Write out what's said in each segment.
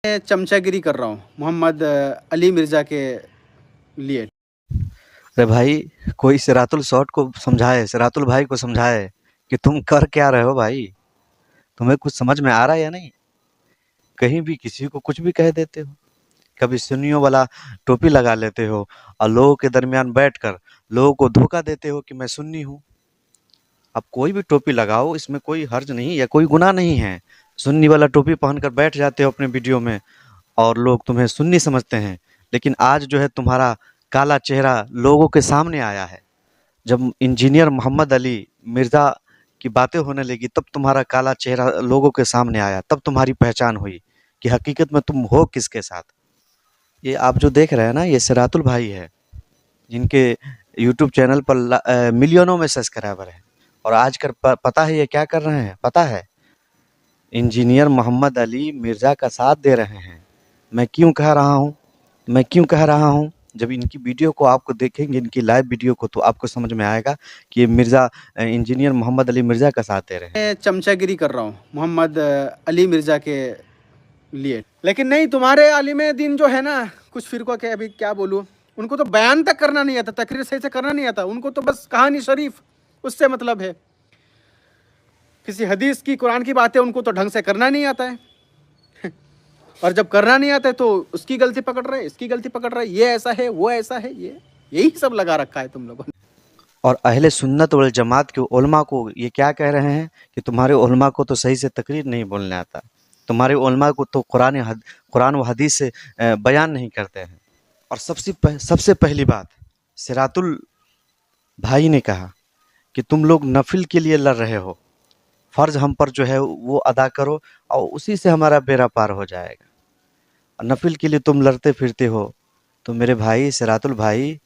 मैं चमचागिरी कर रहा हूँ मोहम्मद अली मिर्ज़ा के लिए। अरे भाई, कोई सिरातुल शॉट को समझाए, सिरातुल भाई को समझाए कि तुम कर क्या रहे हो भाई। तुम्हें कुछ समझ में आ रहा है या नहीं? कहीं भी किसी को कुछ भी कह देते हो। कभी सुन्नियों वाला टोपी लगा लेते हो और लोगों के दरमियान बैठकर लोगों को धोखा देते हो कि मैं सुन्नी हूँ। अब कोई भी टोपी लगाओ, इसमें कोई हर्ज नहीं या कोई गुनाह नहीं है। सुन्नी वाला टोपी पहनकर बैठ जाते हो अपने वीडियो में और लोग तुम्हें सुन्नी समझते हैं। लेकिन आज जो है तुम्हारा काला चेहरा लोगों के सामने आया है। जब इंजीनियर मोहम्मद अली मिर्ज़ा की बातें होने लगी तब तुम्हारा काला चेहरा लोगों के सामने आया, तब तुम्हारी पहचान हुई कि हकीकत में तुम हो किसके साथ। ये आप जो देख रहे हैं ना, ये सिरातुल भाई है, जिनके यूट्यूब चैनल पर मिलियनों में सब्सक्राइबर है। और आजकल पता है ये क्या कर रहे हैं? पता है, इंजीनियर मोहम्मद अली मिर्ज़ा का साथ दे रहे हैं। मैं क्यों कह रहा हूँ? मैं क्यों कह रहा हूँ? जब इनकी वीडियो को आपको देखेंगे, इनकी लाइव वीडियो को, तो आपको समझ में आएगा कि ये इंजीनियर मोहम्मद अली मिर्ज़ा का साथ दे रहे हैं। मैं चमचागिरी कर रहा हूँ मोहम्मद अली मिर्ज़ा के लिए। लेकिन नहीं, तुम्हारे आलिम दीन जो है ना, कुछ फिरकों के, अभी क्या बोलूँ, उनको तो बयान तक करना नहीं आता, तकरीर सही से करना नहीं आता। उनको तो बस कहानी शरीफ उससे मतलब है। किसी हदीस की, कुरान की बातें उनको तो ढंग से करना नहीं आता है। और जब करना नहीं आता है तो उसकी गलती पकड़ रहे, इसकी गलती पकड़ रहे, ये ऐसा है, वो ऐसा है, यही सब लगा रखा है तुम लोगों ने। और अहले सुन्नत वल जमात के उलमा को ये क्या कह रहे हैं कि तुम्हारे उलमा को तो सही से तकरीर नहीं बोलने आता, तुम्हारे उलमा को तो कुरान व हदीस से बयान नहीं करते हैं। और सबसे पहली बात, सिरातुल भाई ने कहा कि तुम लोग नफिल के लिए लड़ रहे हो, फ़र्ज हम पर जो है वो अदा करो और उसी से हमारा बेड़ा पार हो जाएगा। और नफिल के लिए तुम लड़ते फिरते हो। तो मेरे भाई सिरातुल भाई,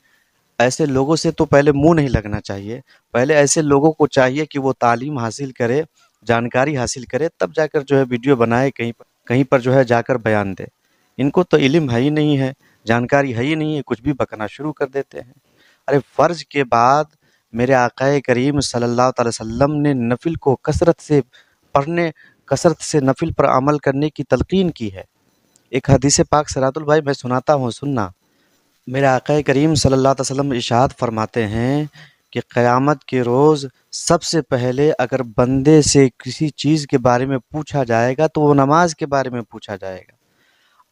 ऐसे लोगों से तो पहले मुँह नहीं लगना चाहिए। पहले ऐसे लोगों को चाहिए कि वो तालीम हासिल करे, जानकारी हासिल करे, तब जाकर जो है वीडियो बनाए, कहीं पर जो है जाकर बयान दे। इनको तो इल्म है ही नहीं है, जानकारी है ही नहीं है, कुछ भी बकना शुरू कर देते हैं। अरे फ़र्ज़ के बाद मेरे आक़ाए करीम सल्लल्लाहु अलैहि वसल्लम ने नफिल को पढ़ने, कसरत से नफिल पर अमल करने की तलक़ीन की है। एक हदीस पाक सिरातुल भाई मैं सुनाता हूँ, सुनना। मेरे आक़ाए करीम सल्लल्लाहु अलैहि वसल्लम इरशाद फरमाते हैं कि क़यामत के रोज़ सबसे पहले अगर बंदे से किसी चीज़ के बारे में पूछा जाएगा तो वो नमाज के बारे में पूछा जाएगा।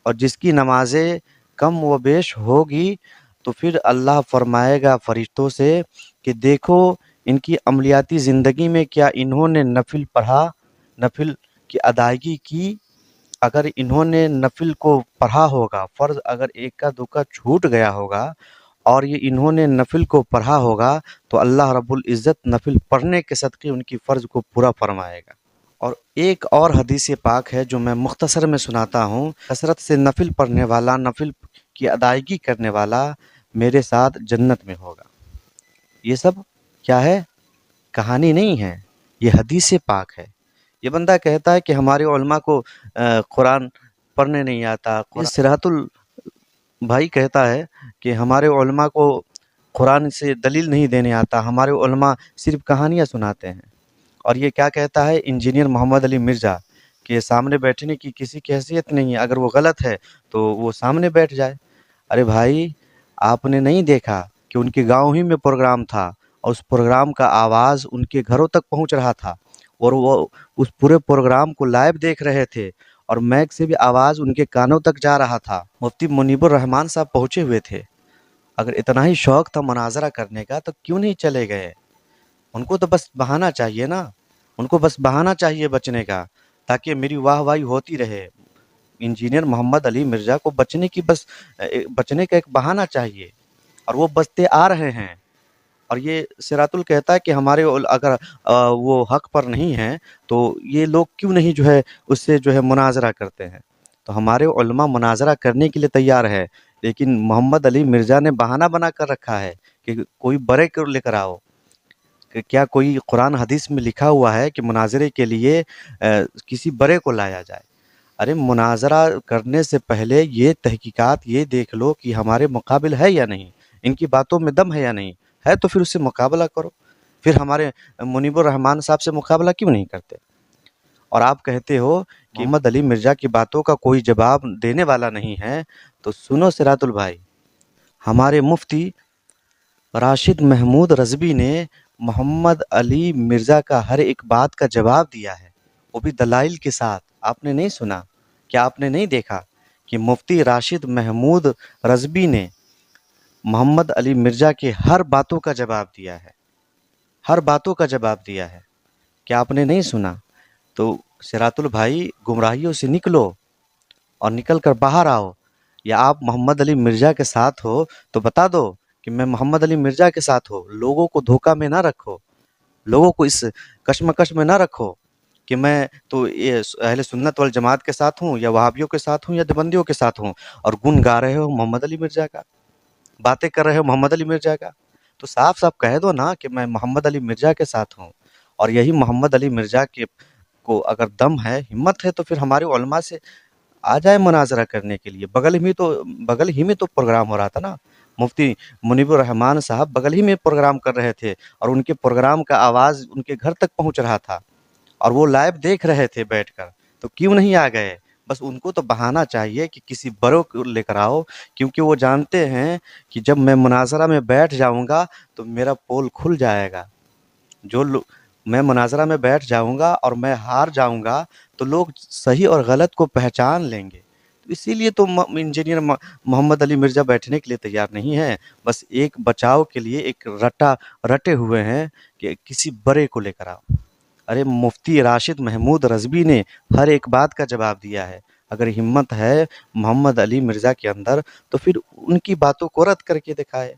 और जिसकी नमाज़ें कम व बेश होगी तो फिर अल्लाह फरमाएगा फ़रिश्तों से कि देखो इनकी अमलियाती ज़िंदगी में क्या इन्होंने नफिल पढ़ा, नफिल की अदायगी की। अगर इन्होंने नफिल को पढ़ा होगा, फ़र्ज़ अगर एक का दुक्का छूट गया होगा और ये इन्होंने नफिल को पढ़ा होगा, तो अल्लाह रब्बुल इज़्ज़त नफिल पढ़ने के सदक़े उनकी फ़र्ज़ को पूरा फरमाएगा। और एक और हदीस पाक है जो मैं मुख्तसर में सुनाता हूँ, कसरत से नफिल पढ़ने वाला, नफिल की अदायगी करने वाला मेरे साथ जन्नत में होगा। ये सब क्या है? कहानी नहीं है, ये हदीस पाक है। ये बंदा कहता है कि हमारे उलमा को कुरान पढ़ने नहीं आता। ये सिरातुल भाई कहता है कि हमारे उलमा को कुरान से दलील नहीं देने आता, हमारे उलमा सिर्फ़ कहानियाँ सुनाते हैं। और ये क्या कहता है इंजीनियर मोहम्मद अली मिर्ज़ा कि सामने बैठने की किसी की हैसियत नहीं है, अगर वो गलत है तो वो सामने बैठ जाए। अरे भाई, आपने नहीं देखा कि उनके गाँव ही में प्रोग्राम था और उस प्रोग्राम का आवाज़ उनके घरों तक पहुँच रहा था और वो उस पूरे प्रोग्राम को लाइव देख रहे थे और माइक से भी आवाज़ उनके कानों तक जा रहा था। मुफ्ती मुनीबुर रहमान साहब पहुँचे हुए थे। अगर इतना ही शौक़ था मुनाज़रा करने का तो क्यों नहीं चले गए? उनको तो बस बहाना चाहिए ना, उनको बस बहाना चाहिए बचने का, ताकि मेरी वाहवाही होती रहे। इंजीनियर मोहम्मद अली मिर्ज़ा को बचने का एक बहाना चाहिए और वो बचते आ रहे हैं। और ये सिरातुल कहता है कि हमारे अगर वो हक़ पर नहीं हैं तो ये लोग क्यों नहीं जो है उससे जो है मुनाज़रा करते हैं। तो हमारे उलमा मुनाज़रा करने के लिए तैयार है, लेकिन मोहम्मद अली मिर्ज़ा ने बहाना बना कर रखा है कि कोई बड़े को लेकर आओ। कि क्या कोई कुरान हदीस में लिखा हुआ है कि मुनाज़रे के लिए किसी बड़े को लाया जाए? अरे मुनाज़रा करने से पहले ये तहकीकात ये देख लो कि हमारे मुकाबिल है या नहीं, इनकी बातों में दम है या नहीं, है तो फिर उससे मुकाबला करो। फिर हमारे मुनीबुर रहमान साहब से मुकाबला क्यों नहीं करते? اور آپ کہتے ہو کہ محمد علی مرزا کی باتوں کا کوئی جواب دینے والا نہیں ہے، تو سنو سراج البھائی، ہمارے مفتی راشد محمود رضوی نے محمد علی مرزا کا ہر ایک بات کا جواب دیا ہے، وہ بھی دلائل کے ساتھ۔ آپ نے نہیں سنا؟ کیا آپ نے نہیں دیکھا کہ مفتی راشد محمود رضوی نے محمد علی مرزا کے ہر باتوں کا جواب دیا ہے، ہر باتوں کا جواب دیا ہے؟ کیا آپ نے نہیں سنا؟ تو سراج البھائی، گمراہیوں سے نکلو اور نکل کر باہر آؤ، یا آپ محمد علی مرزا کے ساتھ ہو تو بتا دو کہ میں محمد علی مرزا کے ساتھ ہوں۔ لوگوں کو دھوکہ میں نہ رکھو، لوگوں کو اس کشمکش میں نہ رکھو کہ میں تو یہ اہل سنت والجماعت کے ساتھ ہوں، یا وہابیوں کے ساتھ ہوں، یا دیوبندیوں کے ساتھ ہوں، اور گن گا رہے ہو محمد علی مرزا کا، باتیں کر رہے ہو محمد علی مرزا کا۔ تو صاف صاف کہہ دو نا کہ میں محمد علی مرزا کے ساتھ ہوں، اور یہی محمد علی مرزا کے کو اگر دم ہے، ہمت ہے، تو پھر ہمارے علماء سے آ جائے مناظرہ کرنے کے لیے۔ بغل ہی میں تو پروگرام ہو رہا تھا نا، مفتی منیب الرحمان صاحب بغل ہی میں پروگرام کر رہے تھے، اور ان کے پروگرام کا آواز ان کے گھر تک پہنچ رہا تھا، اور وہ لائیو دیکھ رہے تھے بیٹھ کر، تو کیوں نہیں آ گئے؟ بس ان کو تو بہانہ چاہیے کہ کسی بڑوں کو لے کر آؤ، کیونکہ وہ جانتے ہیں کہ جب میں مناظرہ میں بیٹھ جاؤں گا تو میرا پول کھل جائے گا۔ میں مناظرہ میں بیٹھ جاؤں گا اور میں ہار جاؤں گا تو لوگ صحیح اور غلط کو پہچان لیں گے۔ اسی لیے تو انجینئر محمد علی مرزا بیٹھنے کے لیے تیار نہیں ہے، بس ایک بچاؤ کے لیے ایک رٹے ہوئے ہیں کہ کسی بڑے کو لے کر آؤ۔ ارے مفتی راشد محمود رضوی نے ہر ایک بات کا جواب دیا ہے۔ اگر ہمت ہے محمد علی مرزا کے اندر تو پھر ان کی باتوں کو رد کر کے دکھائے،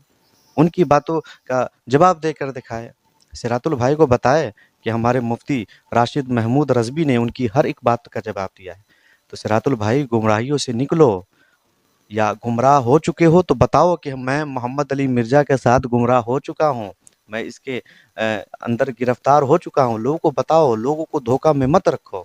ان کی باتوں کا جواب دے کر دکھائے۔ سراج البھائی کو بتائے کہ ہمارے مفتی راشد محمود رضوی نے ان کی ہر ایک بات کا جواب دیا ہے۔ تو سراج البھائی، گمراہیوں سے نکلو، یا گمراہ ہو چکے ہو تو بتاؤ کہ میں محمد علی مرزا کے ساتھ گمراہ ہو چکا ہوں، میں اس کے اندر گرفتار ہو چکا ہوں۔ لوگوں کو بتاؤ، لوگوں کو دھوکہ میں مت رکھو۔